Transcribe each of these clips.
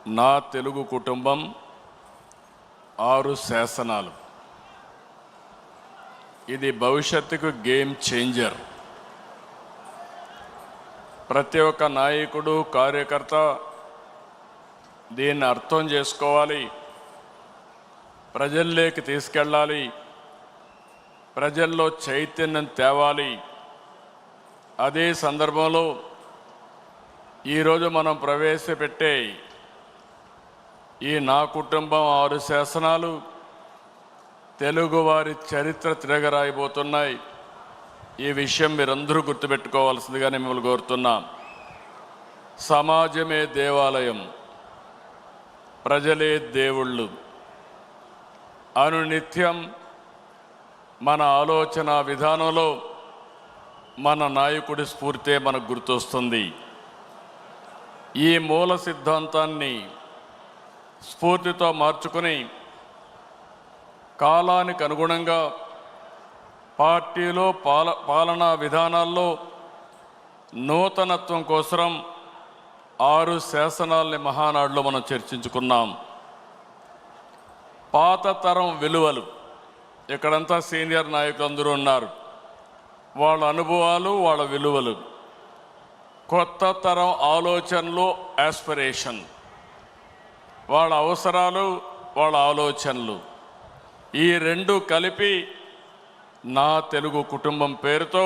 నా తెలుగు కుటుంబం 6 శాసనాలు. ఇది భవిష్యత్తుకు గేమ్ చేంజర్. ప్రతి ఒక్క నాయకుడు, కార్యకర్త దీన్ని అర్థం చేసుకోవాలి, ప్రజల్లోకి తీసుకెళ్ళాలి, ప్రజల్లో చైతన్యం తేవాలి. అదే సందర్భంలో ఈరోజు మనం ప్రవేశపెట్టే ఈ నా కుటుంబం 6 శాసనాలు తెలుగువారి చరిత్ర తిరగరాయబోతున్నాయి. ఈ విషయం మీరందరూ గుర్తుపెట్టుకోవాల్సిందిగా మిమ్మల్ని కోరుతున్నాం. సమాజమే దేవాలయం, ప్రజలే దేవుళ్ళు అనునిత్యం మన ఆలోచన విధానంలో మన నాయకుడి స్ఫూర్తే మనకు గుర్తొస్తుంది. ఈ మూల సిద్ధాంతాన్ని స్ఫూర్తితో మార్చుకుని కాలానికి అనుగుణంగా పార్టీలో పాలనా విధానాల్లో నూతనత్వం కోసం 6 శాసనాల్ని మహానాడులో మనం చర్చించుకున్నాం. పాత తరం విలువలు, ఇక్కడంతా సీనియర్ నాయకులు అందరూ ఉన్నారు, వాళ్ళ అనుభవాలు, వాళ్ళ విలువలు. కొత్త తరం ఆలోచనలు, ఆస్పిరేషన్, వాళ్ళ అవసరాలు, వాళ్ళ ఆలోచనలు, ఈ రెండు కలిపి నా తెలుగు కుటుంబం పేరుతో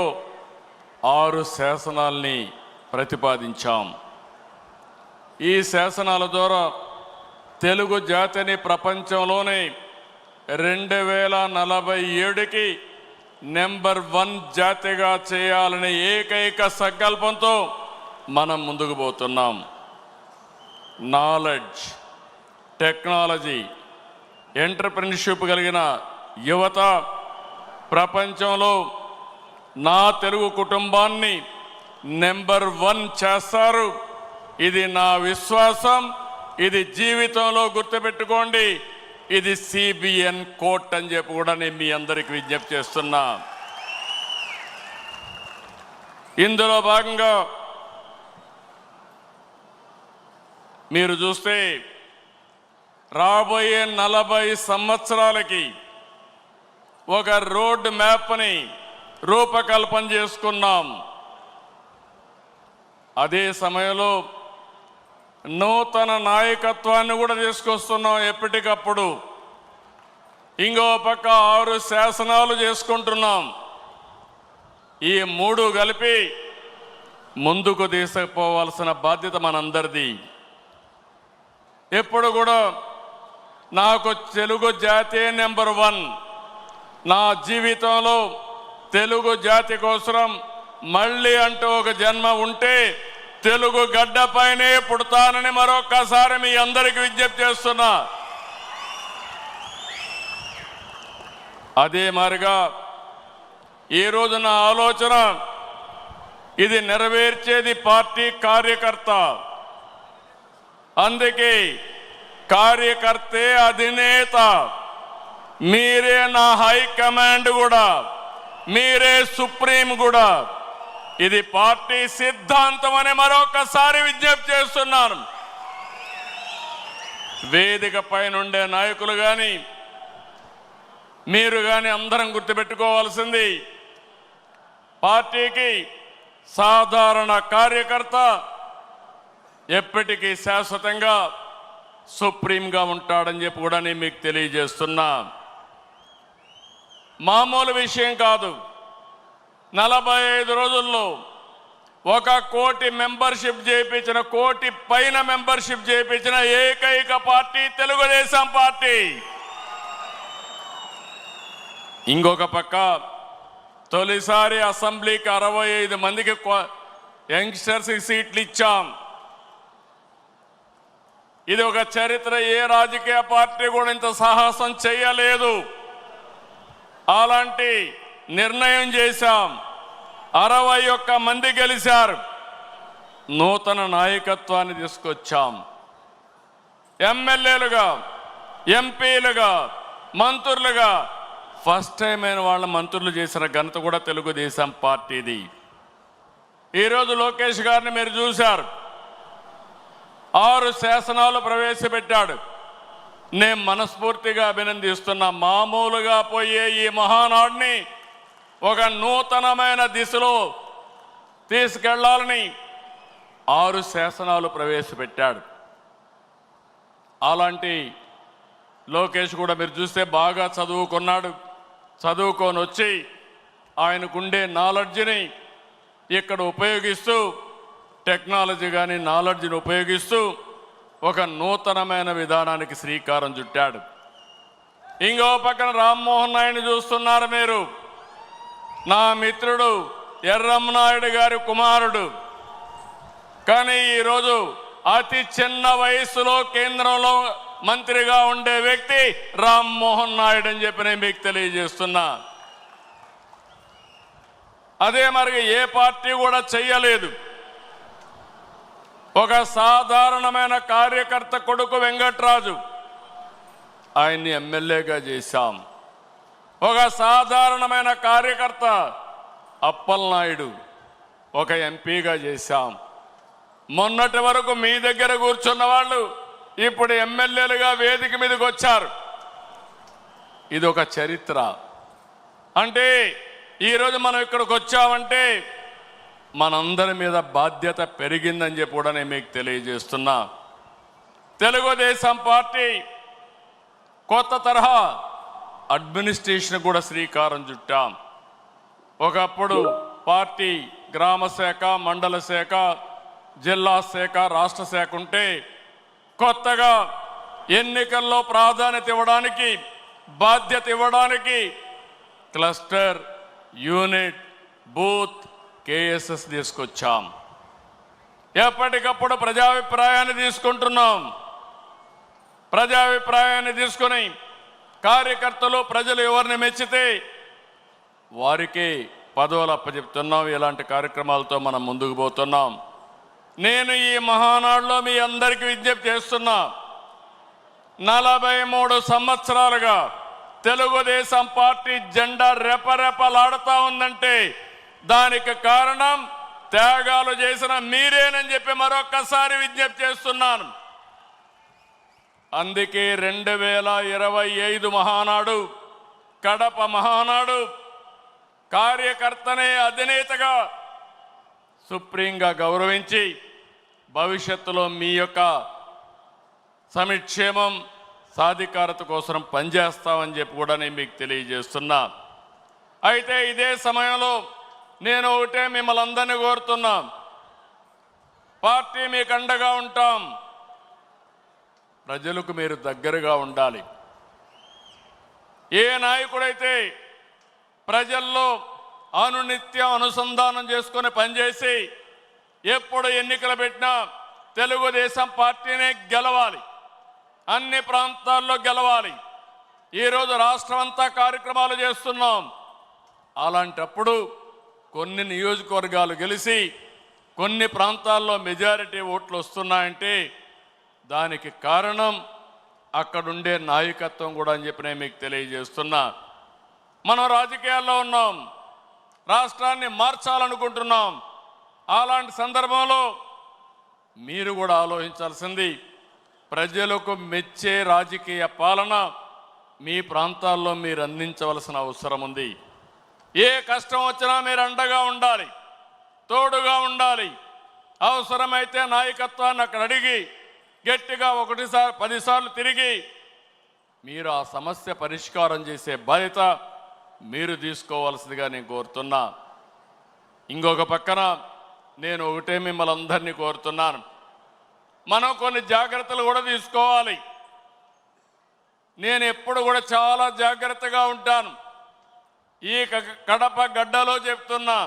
6 శాసనాల్ని ప్రతిపాదించాం. ఈ శాసనాల ద్వారా తెలుగు జాతిని ప్రపంచంలోనే 2047కి నెంబర్ 1 జాతిగా చేయాలనే ఏకైక సంకల్పంతో మనం ముందుకు పోతున్నాం. నాలెడ్జ్, టెక్నాలజీ, ఎంటర్‌ప్రెన్యూర్‌షిప్ కలిగిన యువత ప్రపంచంలో నా తెలుగు కుటుంబాన్ని నెంబర్ 1 చేస్తారు. ఇది నా విశ్వాసం. ఇది జీవితంలో గుర్తుపెట్టుకోండి. ఇది సిబిఎన్ కోట్ అని చెప్పి కూడా నేను మీ అందరికీ విజ్ఞప్తి చేస్తున్నా. ఇందులో భాగంగా మీరు చూస్తే రాబోయే 40 సంవత్సరాలకి ఒక రోడ్ మ్యాప్ని రూపకల్పన చేసుకున్నాం. అదే సమయంలో నూతన నాయకత్వాన్ని కూడా తీసుకొస్తున్నాం ఎప్పటికప్పుడు. ఇంకో పక్క 6 శాసనాలు చేసుకుంటున్నాం. ఈ 3 కలిపి ముందుకు తీసుకుపోవాల్సిన బాధ్యత మనందరిది. ఎప్పుడు కూడా నాకు తెలుగు జాతే నెంబర్ 1. నా జీవితంలో తెలుగు జాతి కోసం మళ్ళీ అంటూ ఒక జన్మ ఉంటే తెలుగు గడ్డపైనే పుడతానని మరొక్కసారి మీ అందరికీ విజ్ఞప్తి చేస్తున్నా. అదే మాదిరిగా ఈరోజు నా ఆలోచన, ఇది నెరవేర్చేది పార్టీ కార్యకర్త. అందుకే కార్యకర్తే అధినేత. మీరే నా హైకమాండ్ కూడా, మీరే సుప్రీం కూడా. ఇది పార్టీ సిద్ధాంతం అని మరొకసారి విజ్ఞప్తి చేస్తున్నాను. వేదిక పైనుండే నాయకులు కానీ, మీరు కానీ అందరం గుర్తుపెట్టుకోవాల్సింది, పార్టీకి సాధారణ కార్యకర్త ఎప్పటికీ శాశ్వతంగా సుప్రీంగా ఉంటాడని చెప్పి కూడా నేను మీకు తెలియజేస్తున్నా. మామూలు విషయం కాదు. 45 రోజుల్లో 1 కోటి మెంబర్షిప్ చేయించిన, 1 కోటి పైన మెంబర్షిప్ చేయించిన ఏకైక పార్టీ తెలుగుదేశం పార్టీ. ఇంకొక పక్క తొలిసారి అసెంబ్లీకి 65 మందికి యంగ్స్టర్స్కి సీట్లు ఇచ్చాం. ఇది ఒక చరిత్ర. ఏ రాజకీయ పార్టీ కూడా ఇంత సాహసం చేయలేదు. అలాంటి నిర్ణయం చేశాం. 61 మంది గెలిచారు. నూతన నాయకత్వాన్ని తీసుకొచ్చాం. ఎమ్మెల్యేలుగా, ఎంపీలుగా, మంత్రులుగా ఫస్ట్ టైం అయిన వాళ్ళ మంత్రులు చేసిన ఘనత కూడా తెలుగుదేశం పార్టీది. ఈరోజు లోకేష్ గారిని మీరు చూశారు. 6 శాసనాలు ప్రవేశపెట్టాడు. నేను మనస్ఫూర్తిగా అభినందిస్తున్నా. మామూలుగా పోయే ఈ మహానాడిని ఒక నూతనమైన దిశలో తీసుకెళ్లాలని 6 శాసనాలు ప్రవేశపెట్టాడు. అలాంటి లోకేష్ కూడా మీరు చూస్తే బాగా చదువుకున్నాడు. చదువుకొని వచ్చి ఆయనకుండే నాలెడ్జ్ని ఇక్కడ ఉపయోగిస్తూ, టెక్నాలజీ కానీ నాలెడ్జ్ని ఉపయోగిస్తూ ఒక నూతనమైన విధానానికి శ్రీకారం చుట్టాడు. ఇంకో పక్కన రామ్మోహన్ నాయుడు చూస్తున్నారు మీరు. నా మిత్రుడు ఎర్రమనాయుడు గారి కుమారుడు. కానీ ఈరోజు అతి చిన్న వయసులో కేంద్రంలో మంత్రిగా ఉండే వ్యక్తి రామ్మోహన్ నాయుడు అని చెప్పి నేను మీకు తెలియజేస్తున్నా. అదే మరి ఏ పార్టీ కూడా చెయ్యలేదు. ఒక సాధారణమైన కార్యకర్త కొడుకు వెంకట్రాజు, ఆయన్ని ఎమ్మెల్యేగా చేశాం. ఒక సాధారణమైన కార్యకర్త అప్పలనాయుడు ఒక ఎంపీగా చేశాం. మొన్నటి వరకు మీ దగ్గర కూర్చున్న వాళ్ళు ఇప్పుడు ఎమ్మెల్యేలుగా వేదిక మీదకి వచ్చారు. ఇది ఒక చరిత్ర. అంటే ఈరోజు మనం ఇక్కడికి వచ్చామంటే మనందరి మీద బాధ్యత పెరిగిందని చెప్పి కూడా నేను మీకు తెలియజేస్తున్నా. తెలుగుదేశం పార్టీ కొత్త తరహా అడ్మినిస్ట్రేషన్ కూడా శ్రీకారం చుట్టాం. ఒకప్పుడు పార్టీ గ్రామ శాఖ, మండల శాఖ, జిల్లా శాఖ, రాష్ట్ర శాఖ ఉంటే కొత్తగా ఎన్నికల్లో ప్రాధాన్యత ఇవ్వడానికి, బాధ్యత ఇవ్వడానికి క్లస్టర్, యూనిట్, బూత్, కేఎస్ఎస్ తీసుకొచ్చాం. ఎప్పటికప్పుడు ప్రజాభిప్రాయాన్ని తీసుకుంటున్నాం. ప్రజాభిప్రాయాన్ని తీసుకుని కార్యకర్తలు, ప్రజలు ఎవరిని మెచ్చితే వారికి పదవులు అప్పచెప్తున్నాం. ఇలాంటి కార్యక్రమాలతో మనం ముందుకు పోతున్నాం. నేను ఈ మహానాడులో మీ అందరికీ విజ్ఞప్తి చేస్తున్నా. 43 సంవత్సరాలుగా తెలుగుదేశం పార్టీ జెండా రెపరెపలాడుతూ ఉందంటే దానికి కారణం త్యాగాలు చేసిన మీరేనని చెప్పి మరొక్కసారి విజ్ఞప్తి చేస్తున్నాను. అందుకే 2025 మహానాడు, కడప మహానాడు కార్యకర్తనే అధినేతగా సుప్రీంగా గౌరవించి భవిష్యత్తులో మీ యొక్క సమిక్షేమం, సాధికారత కోసం పనిచేస్తామని చెప్పి కూడా నేను మీకు తెలియజేస్తున్నా. అయితే ఇదే సమయంలో నేను ఒకటే మిమ్మల్ని అందరినీ కోరుతున్నా. పార్టీ మీకు అండగా ఉంటాం. ప్రజలకు మీరు దగ్గరగా ఉండాలి. ఏ నాయకుడైతే ప్రజల్లో అనునిత్యం అనుసంధానం చేసుకుని పనిచేసి ఎప్పుడు ఎన్నికలు పెట్టినా తెలుగుదేశం పార్టీనే గెలవాలి, అన్ని ప్రాంతాల్లో గెలవాలి. ఈరోజు రాష్ట్రం అంతా కార్యక్రమాలు చేస్తున్నాం. అలాంటప్పుడు కొన్ని నియోజకవర్గాలు గెలిచి కొన్ని ప్రాంతాల్లో మెజారిటీ ఓట్లు వస్తున్నాయంటే దానికి కారణం అక్కడుండే నాయకత్వం కూడా అని చెప్పి నేను మీకు తెలియజేస్తున్నా. మనం రాజకీయాల్లో ఉన్నాం, రాష్ట్రాన్ని మార్చాలనుకుంటున్నాం. అలాంటి సందర్భంలో మీరు కూడా ఆలోచించాల్సింది ప్రజలకు మెచ్చే రాజకీయ పాలన మీ ప్రాంతాల్లో మీరు అందించవలసిన అవసరం ఉంది. ఏ కష్టం వచ్చినా మీరు అండగా ఉండాలి, తోడుగా ఉండాలి. అవసరమైతే నాయకత్వాన్ని అక్కడ అడిగి గట్టిగా 10 సార్లు తిరిగి మీరు ఆ సమస్య పరిష్కారం చేసే బాధ్యత మీరు తీసుకోవాల్సిందిగా నేను కోరుతున్నా. ఇంకొక పక్కన నేను ఒకటే మిమ్మల్ని అందరినీ కోరుతున్నాను. మనం కొన్ని జాగ్రత్తలు కూడా తీసుకోవాలి. నేను ఎప్పుడు కూడా చాలా జాగ్రత్తగా ఉంటాను. ఈ కడప గడ్డలో చెప్తున్నా,